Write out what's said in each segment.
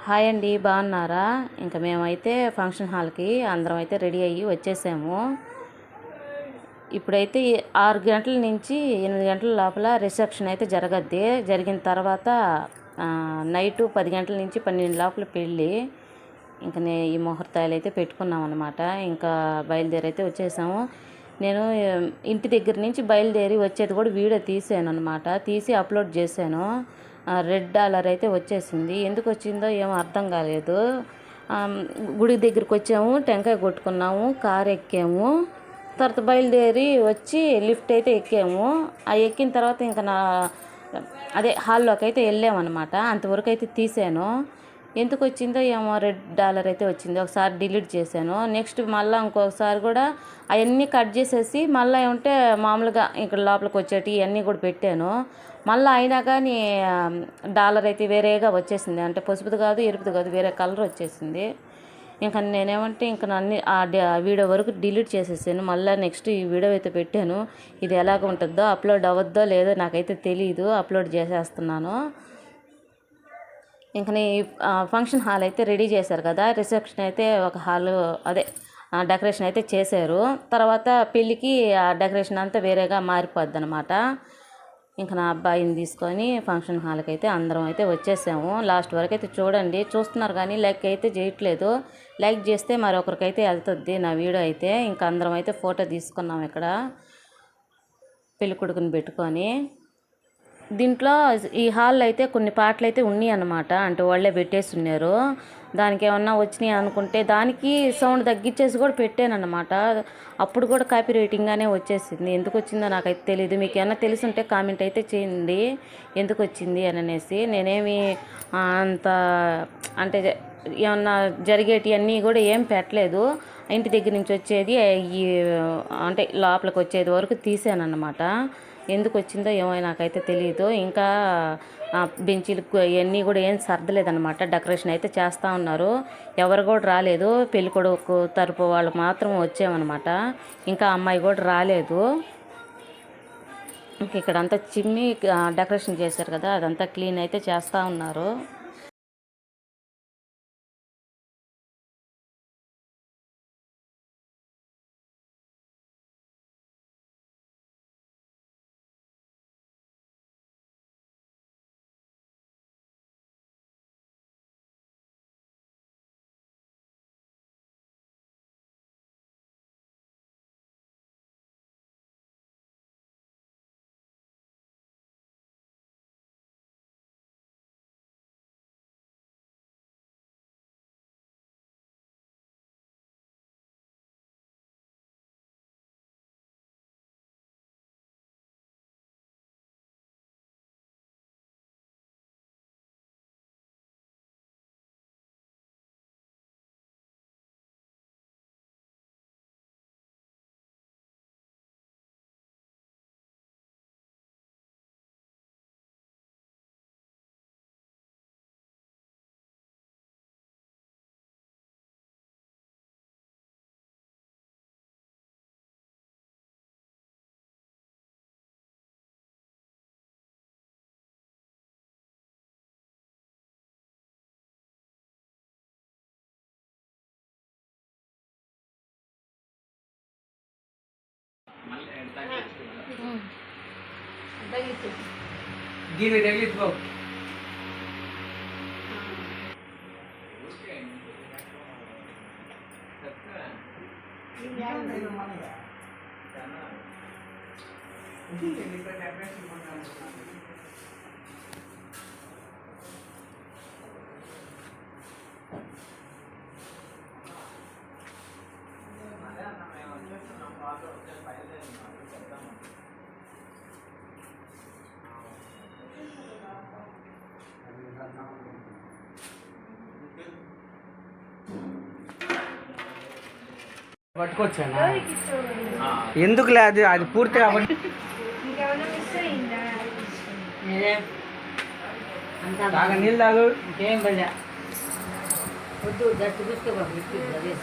Hi అండి, బాగున్నారా? ఇంకా మేమైతే ఫంక్షన్ హాల్కి అందరం అయితే రెడీ అయ్యి వచ్చేసాము. ఇప్పుడైతే 6 గంటల నుంచి 8 గంటల లోపల రిసెప్షన్ అయితే జరగద్ది. జరిగిన తర్వాత నైటు 10 గంటల నుంచి 12 లోపల పెళ్ళి. ఇంకా ఈ ముహూర్తాలు అయితే పెట్టుకున్నాం అనమాట. ఇంకా బయలుదేరి అయితే వచ్చేసాము. నేను ఇంటి దగ్గర నుంచి బయలుదేరి వచ్చేది కూడా వీడియో తీసాను అనమాట. తీసి అప్లోడ్ చేశాను. రెడ్ డాలర్ అయితే వచ్చేసింది. ఎందుకు వచ్చిందో ఏమో అర్థం కాలేదు. గుడి దగ్గరికి వచ్చాము, టెంకాయ కొట్టుకున్నాము, కారు ఎక్కాము, తర్వాత బయలుదేరి వచ్చి లిఫ్ట్ అయితే ఎక్కాము. ఆ ఎక్కిన తర్వాత ఇంకా అదే హాల్లోకి అయితే వెళ్ళామన్నమాట. అంతవరకు అయితే తీసాను. ఎందుకు వచ్చిందో ఏమో రెడ్ డాలర్ అయితే వచ్చింది. ఒకసారి డిలీట్ చేశాను. నెక్స్ట్ మళ్ళీ ఇంకొకసారి కూడా అవన్నీ కట్ చేసేసి మళ్ళీ ఏమంటే మామూలుగా ఇక్కడ లోపలికి వచ్చేటి ఇవన్నీ కూడా పెట్టాను. మళ్ళీ అయినా కానీ డాలర్ అయితే వేరేగా వచ్చేసింది. అంటే పసుపుది కాదు, ఎరుపుది కాదు, వేరే కలర్ వచ్చేసింది. ఇంకా నేనేమంటే ఇంకా నన్ను ఆ వీడియో వరకు డిలీట్ చేసేసాను. మళ్ళీ నెక్స్ట్ ఈ వీడియో అయితే పెట్టాను. ఇది ఎలాగ ఉంటుందో, అప్లోడ్ అవ్వద్దో లేదో నాకైతే తెలియదు. అప్లోడ్ చేసేస్తున్నాను. ఇంకా ఫంక్షన్ హాల్ అయితే రెడీ చేశారు కదా. రిసెప్షన్ అయితే ఒక హాల్ అదే డెకరేషన్ అయితే చేశారు. తర్వాత పెళ్ళికి ఆ డెకరేషన్ అంతా వేరేగా మారిపోద్ది అనమాట. ఇంకా నా అబ్బాయిని తీసుకొని ఫంక్షన్ హాల్కి అయితే అందరం అయితే వచ్చేసాము. లాస్ట్ వరకు అయితే చూడండి. చూస్తున్నారు కానీ లైక్ అయితే చేయట్లేదు. లైక్ చేస్తే మరొకరికైతే వెళ్తుంది నా వీడియో అయితే. ఇంకా అందరం అయితే ఫోటో తీసుకున్నాం ఇక్కడ పెళ్ళి కొడుకుని పెట్టుకొని. దీంట్లో ఈ హాల్లో అయితే కొన్ని పాటలు అయితే ఉన్నాయి అన్నమాట. అంటే వాళ్ళే పెట్టేసి ఉన్నారు. దానికి ఏమన్నా వచ్చినాయి అనుకుంటే దానికి సౌండ్ తగ్గించేసి కూడా పెట్టాను అన్నమాట. అప్పుడు కూడా కాపీ రైటింగ్గానే వచ్చేసింది. ఎందుకు వచ్చిందో నాకైతే తెలియదు. మీకు ఏమన్నా తెలుసుంటే కామెంట్ అయితే చేయండి ఎందుకు వచ్చింది అని అనేసి. నేనేమి అంత అంటే ఏమన్నా జరిగేటివన్నీ కూడా ఏం పెట్టలేదు. ఇంటి దగ్గర నుంచి వచ్చేది ఈ అంటే లోపలికి వచ్చేది వరకు తీసాను అన్నమాట. ఎందుకు వచ్చిందో ఏమో నాకైతే తెలియదు. ఇంకా బెంచీలు ఇవన్నీ కూడా ఏం సర్దలేదన్నమాట. డెకరేషన్ అయితే చేస్తూ ఉన్నారు. ఎవరు కూడా రాలేదు. పెళ్ళికొడుకు తరపు వాళ్ళు మాత్రం వచ్చామన్నమాట. ఇంకా అమ్మాయి కూడా రాలేదు. ఇంక ఇక్కడంతా చిమ్మి డెకరేషన్ చేశారు కదా, అదంతా క్లీన్ అయితే చేస్తూ ఉన్నారు. Give it a little. పట్టుకొచ్చానా ఎందుకులే, అది పూర్తి కాబట్టి నీళ్ళు తాగు.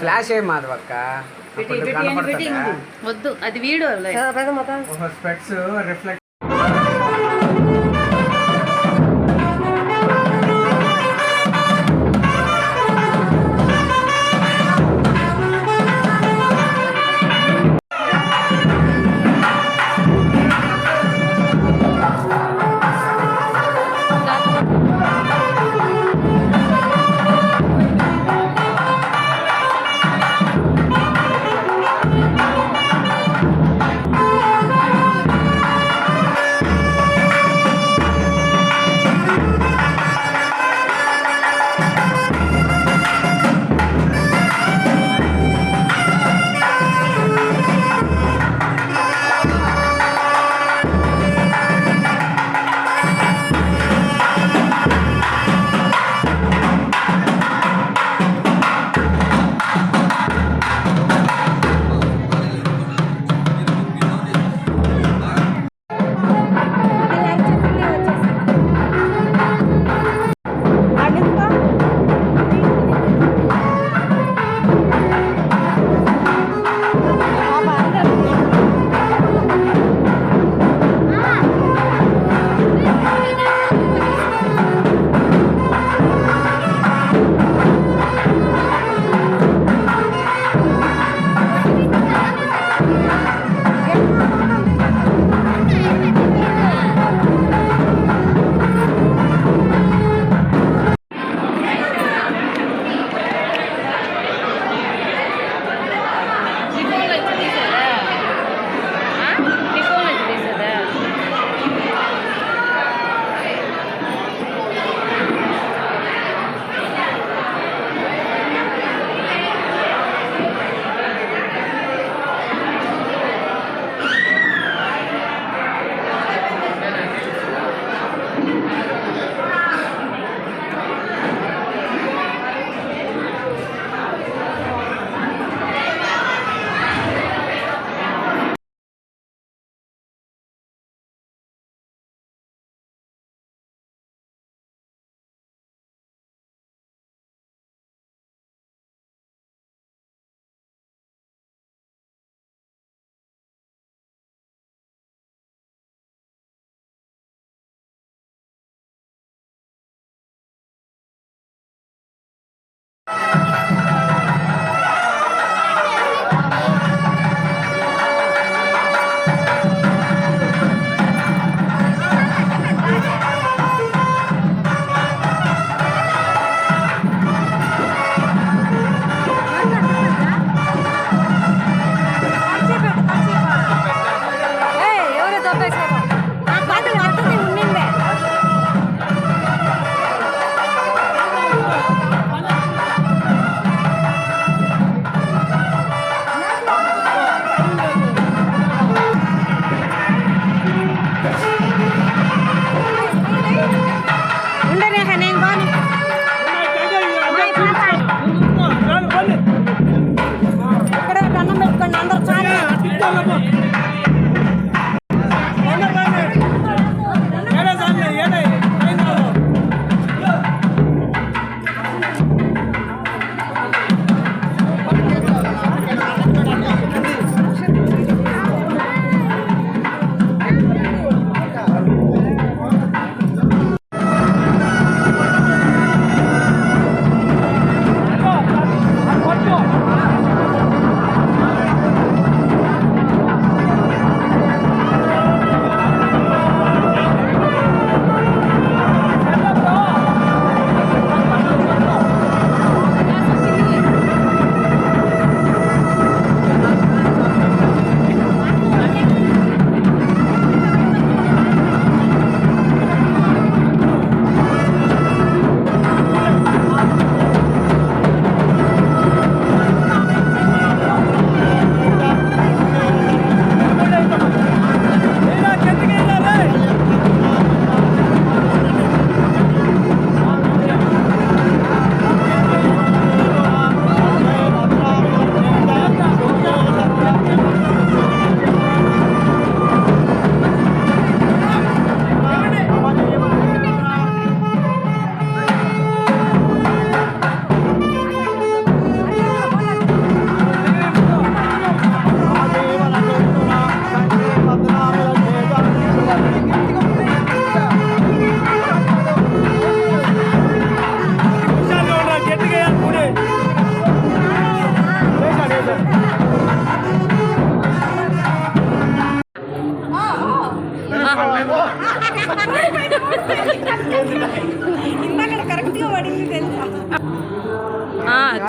ఫ్లాష్ ఏం మాది పక్క వద్దు, అది వీడియో స్పెక్ట్స్ రిఫ్లెక్ట్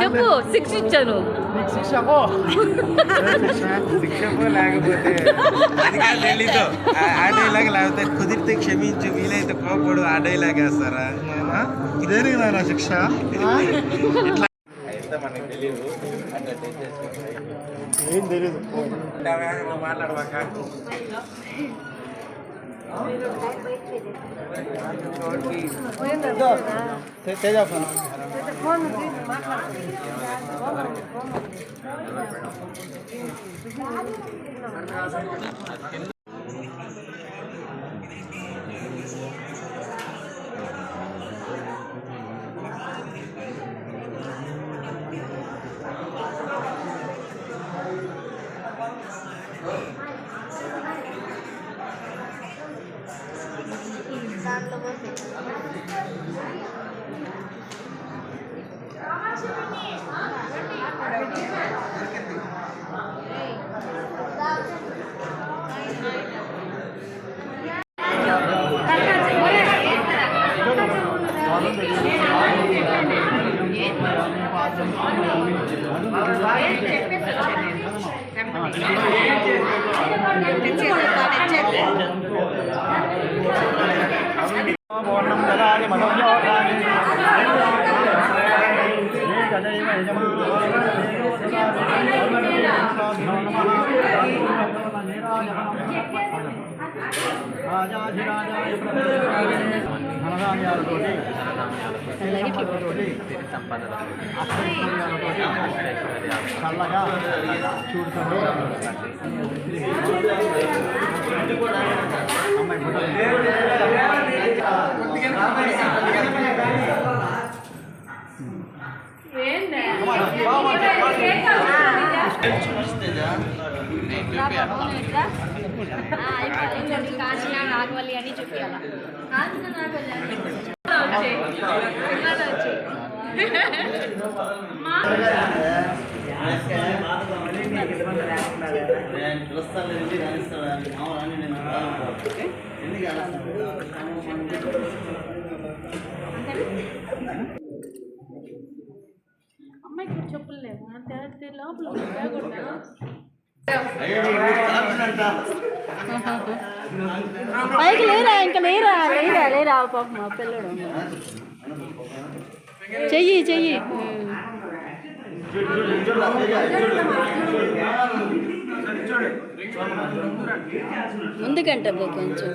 చెప్పు 6 ఇచ్చాను. శిక్షకు లేకపోతే అది కాదు ఢిల్లీతో ఆ డైలాగ్ లేకపోతే కుదిరితే క్షమించు వీలైతే కోపడు ఆ డైలాగ్ వేస్తారా? దేనికి నాయన శిక్ష? అయితే మనకు తెలియదు ఏం తెలీదు. మాట్లాడవాక తేజ చల్లగా చూడుతుంది. నాగవల్లి అని చెప్పాలా అమ్మాయికి చెప్పులు లేవు లోపల పైకి లేరా ఇంకా లేరా లేరా లేరా పాప మా పిల్లడు చెయ్యి చెయ్యి ముందుకంటే కొంచెం